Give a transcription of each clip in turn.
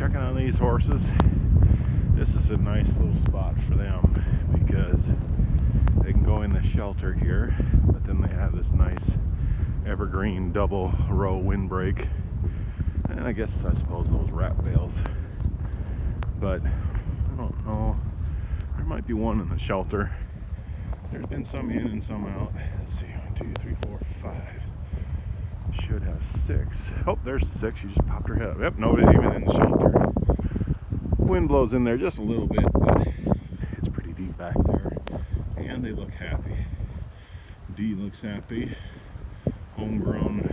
checking on these horses. This is a nice little spot for them because they can go in the shelter here, but then they have this nice evergreen double row windbreak, and I suppose those wrap bales. But I don't know, there might be one in the shelter. There's been some in and some out. Let's see, 1, 2, 3, 4, 5. Should have 6. Oh, there's 6. She just popped her head up. Yep, nobody's even in the shelter. Wind blows in there just a little bit, but it's pretty deep back there. And they look happy. Dee looks happy. Homegrown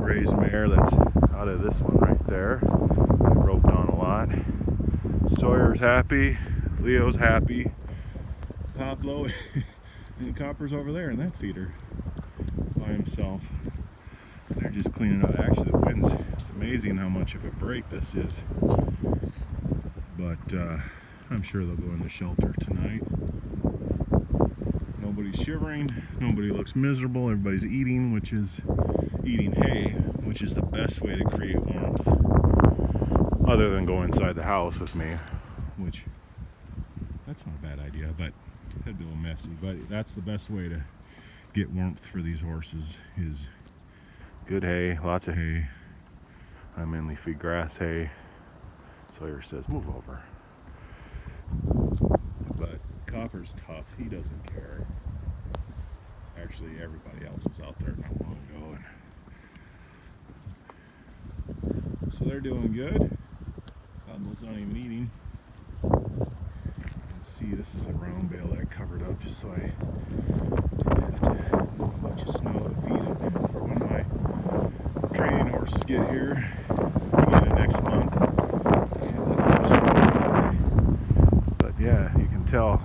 raised mare that's out of this one right there. I roped on a lot. Sawyer's happy. Leo's happy. Pablo and Copper's over there in that feeder by himself. They're just cleaning up. Actually, the winds, it's amazing how much of a break this is. But I'm sure they'll go in the shelter tonight. Nobody's shivering. Nobody looks miserable. Everybody's eating, eating hay, which is the best way to create warmth. Other than go inside the house with me, which that's not a bad idea, but that'd be a little messy. But that's the best way to get warmth for these horses is good hay, lots of hay. I mainly feed grass hay. Sawyer says, move over. But Copper's tough. He doesn't care. Actually, everybody else was out there not long ago. So they're doing good. Pablo's not even eating. See, this is a round bale that I covered up just so I didn't have to move a bunch of snow to feed it. And for when my training horses get here, beginning of next month, and that's how much. But yeah, you can tell